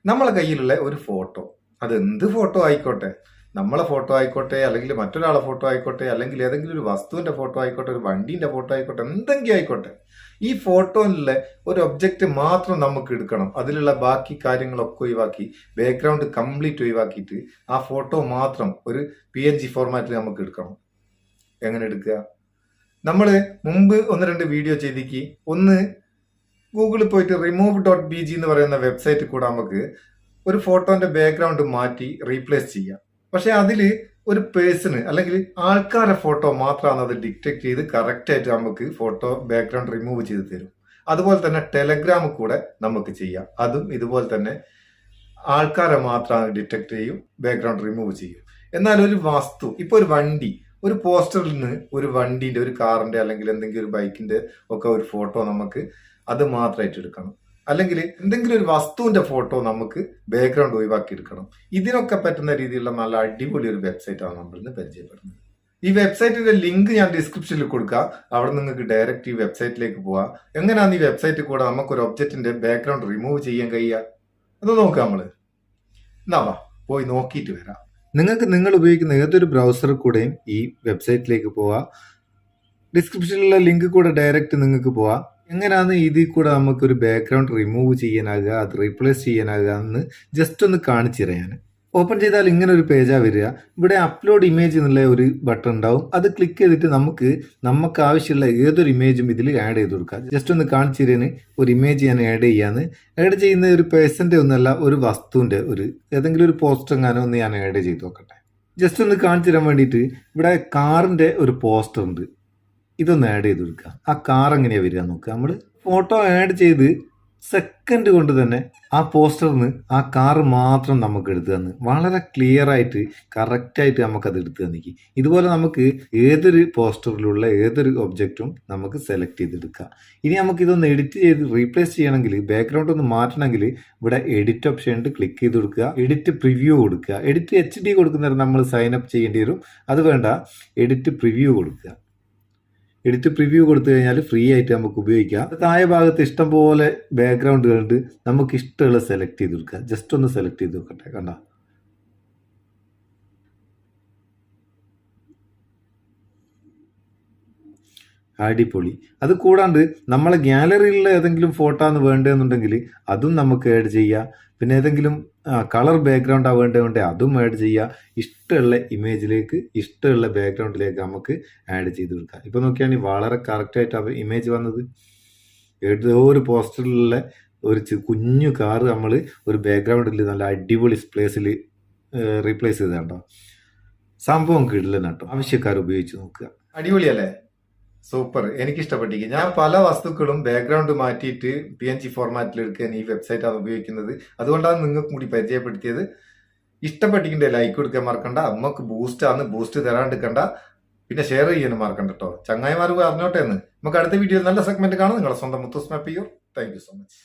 നമ്മളെ കയ്യിലുള്ള ഒരു ഫോട്ടോ, അതെന്ത് ഫോട്ടോ ആയിക്കോട്ടെ, നമ്മളെ ഫോട്ടോ ആയിക്കോട്ടെ, അല്ലെങ്കിൽ മറ്റൊരാളെ ഫോട്ടോ ആയിക്കോട്ടെ, അല്ലെങ്കിൽ ഏതെങ്കിലും ഒരു വസ്തുവിന്റെ ഫോട്ടോ ആയിക്കോട്ടെ, ഒരു വണ്ടീന്റെ ഫോട്ടോ ആയിക്കോട്ടെ, എന്തെങ്കിലും ആയിക്കോട്ടെ, ഈ ഫോട്ടോയിലുള്ള ഒരു ഒബ്ജക്റ്റ് മാത്രം നമുക്ക് എടുക്കണം. അതിലുള്ള ബാക്കി കാര്യങ്ങളൊക്കെ ഒഴിവാക്കി, ബാക്ക്ഗ്രൗണ്ട് കംപ്ലീറ്റ് ഒഴിവാക്കിയിട്ട് ആ ഫോട്ടോ മാത്രം ഒരു PNG ഫോർമാറ്റിൽ നമുക്ക് എടുക്കണം. എങ്ങനെ എടുക്കുക? നമ്മൾ മുമ്പ് 1-2 വീഡിയോ ചെയ്തിക്ക്. ഒന്ന്, ഗൂഗിളിൽ പോയിട്ട് remove.bg എന്ന് പറയുന്ന വെബ്സൈറ്റിൽ കൂടെ നമുക്ക് ഒരു ഫോട്ടോന്റെ ബാക്ക്ഗ്രൗണ്ട് മാറ്റി റീപ്ലേസ് ചെയ്യാം. പക്ഷെ അതിൽ ഒരു പേഴ്സണ് അല്ലെങ്കിൽ ആൾക്കാരെ ഫോട്ടോ മാത്രമാണ് അത് ഡിറ്റക്ട് ചെയ്ത് കറക്റ്റ് ആയിട്ട് നമുക്ക് ഫോട്ടോ ബാക്ക്ഗ്രൗണ്ട് റിമൂവ് ചെയ്ത് തരും. അതുപോലെ തന്നെ ടെലഗ്രാമിൽ കൂടെ നമുക്ക് ചെയ്യാം. അതും ഇതുപോലെ തന്നെ ആൾക്കാരെ മാത്രമാണ് ഡിറ്റക്ട് ചെയ്യും, ബാക്ക്ഗ്രൗണ്ട് റിമൂവ് ചെയ്യും. എന്നാൽ ഒരു വസ്തു, ഇപ്പൊ ഒരു വണ്ടി, ഒരു പോസ്റ്ററിൽ നിന്ന് ഒരു വണ്ടിന്റെ, ഒരു കാറിന്റെ അല്ലെങ്കിൽ എന്തെങ്കിലും ഒരു ബൈക്കിന്റെ ഒക്കെ ഒരു ഫോട്ടോ നമുക്ക് അത് മാത്രമായിട്ട് എടുക്കണം. അല്ലെങ്കിൽ എന്തെങ്കിലും ഒരു വസ്തുവിന്റെ ഫോട്ടോ നമുക്ക് ബാക്ക്ഗ്രൗണ്ട് ഒഴിവാക്കി എടുക്കണം. ഇതിനൊക്കെ പറ്റുന്ന രീതിയിലുള്ള നല്ല അടിപൊളി ഒരു വെബ്സൈറ്റാണ് നമ്മൾ ഇന്ന് പരിചയപ്പെടുന്നത്. ഈ വെബ്സൈറ്റിന്റെ ലിങ്ക് ഞാൻ ഡിസ്ക്രിപ്ഷനിൽ കൊടുക്കാം. അവിടെ നിങ്ങൾക്ക് ഡയറക്റ്റ് ഈ വെബ്സൈറ്റിലേക്ക് പോവാം. എങ്ങനെയാണ് ഈ വെബ്സൈറ്റിൽ കൂടെ നമുക്കൊരു ഒബ്ജക്റ്റിന്റെ ബാക്ക്ഗ്രൗണ്ട് റിമൂവ് ചെയ്യാൻ കഴിയുക അത് നോക്കാം. നമ്മള് എന്നാ പോയി നോക്കിയിട്ട് വരാം. നിങ്ങൾ ഉപയോഗിക്കുന്ന ഏതൊരു ബ്രൗസറിൽ കൂടെയും ഈ വെബ്സൈറ്റിലേക്ക് പോവാം. ഡിസ്ക്രിപ്ഷനിലുള്ള ലിങ്ക് കൂടെ ഡയറക്റ്റ് നിങ്ങൾക്ക് പോവാം. എങ്ങനെയാണ് ഇതിൽ കൂടെ നമുക്കൊരു ബാക്ക്ഗ്രൗണ്ട് റിമൂവ് ചെയ്യാനാകുക, അത് റീപ്ലേസ് ചെയ്യാനാകുക എന്ന് ജസ്റ്റ് ഒന്ന് കാണിച്ചു തരാം. ഓപ്പൺ ചെയ്താൽ ഇങ്ങനെ ഒരു പേജാ വരിക. ഇവിടെ അപ്ലോഡ് ഇമേജ് എന്നുള്ള ഒരു ബട്ടൺ ഉണ്ടാവും. അത് ക്ലിക്ക് ചെയ്തിട്ട് നമുക്ക് ആവശ്യമുള്ള ഏതൊരു ഇമേജും ഇതിൽ ആഡ് ചെയ്ത് കൊടുക്കാം. ജസ്റ്റ് ഒന്ന് കാണിച്ചു തരാന് ഒരു ഇമേജ് ഞാൻ ആഡ് ചെയ്യാന്ന്. ആഡ് ചെയ്യുന്ന ഒരു പേഴ്സന്റെ ഒന്നല്ല, ഒരു വസ്തുവിന്റെ ഏതെങ്കിലും ഒരു പോസ്റ്റർ എങ്ങാനോ ഒന്ന് ഞാൻ ആഡ് ചെയ്ത് നോക്കട്ടെ. ജസ്റ്റ് ഒന്ന് കാണിച്ചു തരാൻ വേണ്ടിയിട്ട് ഇവിടെ കാറിന്റെ ഒരു പോസ്റ്റർ ഉണ്ട്. ഇതൊന്ന് ആഡ് ചെയ്ത് കൊടുക്കുക. ആ കാർ എങ്ങനെയാ വരിക നോക്കുക. നമ്മൾ ഫോട്ടോ ആഡ് ചെയ്ത് സെക്കൻഡ് കൊണ്ട് തന്നെ ആ പോസ്റ്ററിന് ആ കാർ മാത്രം നമുക്ക് എടുത്തു തന്ന് വളരെ ക്ലിയർ ആയിട്ട് കറക്റ്റായിട്ട് നമുക്കത് എടുത്തു തന്നിക്ക്. ഇതുപോലെ നമുക്ക് ഏതൊരു പോസ്റ്ററിലുള്ള ഏതൊരു ഒബ്ജക്റ്റും നമുക്ക് സെലക്ട് ചെയ്തെടുക്കാം. ഇനി നമുക്ക് ഇതൊന്ന് എഡിറ്റ് ചെയ്ത് റീപ്ലേസ് ചെയ്യണമെങ്കിൽ, ബാക്ക്ഗ്രൗണ്ട് ഒന്ന് മാറ്റണമെങ്കിൽ ഇവിടെ എഡിറ്റ് ഓപ്ഷൻ ഉണ്ട്. ക്ലിക്ക് ചെയ്ത് കൊടുക്കുക. എഡിറ്റ് പ്രിവ്യൂ കൊടുക്കുക. എഡിറ്റ് HD കൊടുക്കുന്നേരം നമ്മൾ സൈൻ അപ്പ് ചെയ്യേണ്ടി വരും. അത് വേണ്ട, എഡിറ്റ് പ്രിവ്യൂ കൊടുക്കുക. എഡിറ്റ് പ്രിവ്യൂ കൊടുത്തു കഴിഞ്ഞാൽ ഫ്രീ ആയിട്ട് നമുക്ക് ഉപയോഗിക്കാം. താഴെ ഭാഗത്ത് ഇഷ്ടം പോലെ ബാക്ക്ഗ്രൗണ്ടുകളുണ്ട്. നമുക്ക് ഇഷ്ടമുള്ള സെലക്ട് ചെയ്ത് കൊടുക്കുക. ജസ്റ്റ് ഒന്ന് സെലക്ട് ചെയ്ത് നോക്കട്ടെ. കണ്ട, അടിപൊളി. അത് കൂടാണ്ട് നമ്മളെ ഗ്യാലറിയിലുള്ള ഏതെങ്കിലും ഫോട്ടോ ആണ് വേണ്ടതെന്നുണ്ടെങ്കിൽ അതും നമുക്ക് ആഡ് ചെയ്യാം. പിന്നെ ഏതെങ്കിലും കളർ ബാക്ക്ഗ്രൗണ്ട് വേണ്ടതുകൊണ്ട് അതും ആഡ് ചെയ്യുക. ഇഷ്ടമുള്ള ഇമേജിലേക്ക്, ഇഷ്ടമുള്ള ബാക്ക്ഗ്രൗണ്ടിലേക്ക് നമുക്ക് ആഡ് ചെയ്ത് കൊടുക്കാം. ഇപ്പൊ നോക്കിയാണെങ്കിൽ വളരെ കറക്റ്റായിട്ട് ഇമേജ് വന്നത്. ഏതോ ഒരു പോസ്റ്ററിലുള്ള ഒരു കുഞ്ഞു കാറ് നമ്മൾ ഒരു ബാക്ക്ഗ്രൗണ്ടിൽ നല്ല അടിപൊളി പ്ലേസിൽ റീപ്ലേസ് ചെയ്തോ. സംഭവം കിടിലൻ കേട്ടോ. ആവശ്യക്കാർ ഉപയോഗിച്ച് നോക്കുക. അടിപൊളിയല്ലേ? സൂപ്പർ, എനിക്ക് ഇഷ്ടപ്പെട്ടിരിക്കും. ഞാൻ പല വസ്തുക്കളും ബാക്ക്ഗ്രൗണ്ട് മാറ്റിയിട്ട് PNG ഫോർമാറ്റിൽ എടുക്കാൻ ഈ വെബ്സൈറ്റാണ് ഉപയോഗിക്കുന്നത്. അതുകൊണ്ടാണ് നിങ്ങൾക്ക് കൂടി പരിചയപ്പെടുത്തിയത്. ഇഷ്ടപ്പെട്ടിട്ടുണ്ടെ ലൈക്ക് കൊടുക്കാൻ മറക്കണ്ട. നമുക്ക് ബൂസ്റ്റ് തരാണ്ടിരിക്കണ്ട. പിന്നെ ഷെയർ ചെയ്യാനും മറക്കണ്ട കേട്ടോ. ചങ്ങായിമാർ അറിഞ്ഞോട്ടെ എന്ന്. നമുക്ക് അടുത്ത വീഡിയോയിൽ നല്ല സെഗ്മെന്റ് കാണാം. നിങ്ങളെ സ്വന്തം Muthoos Meppayur. Thank you so much.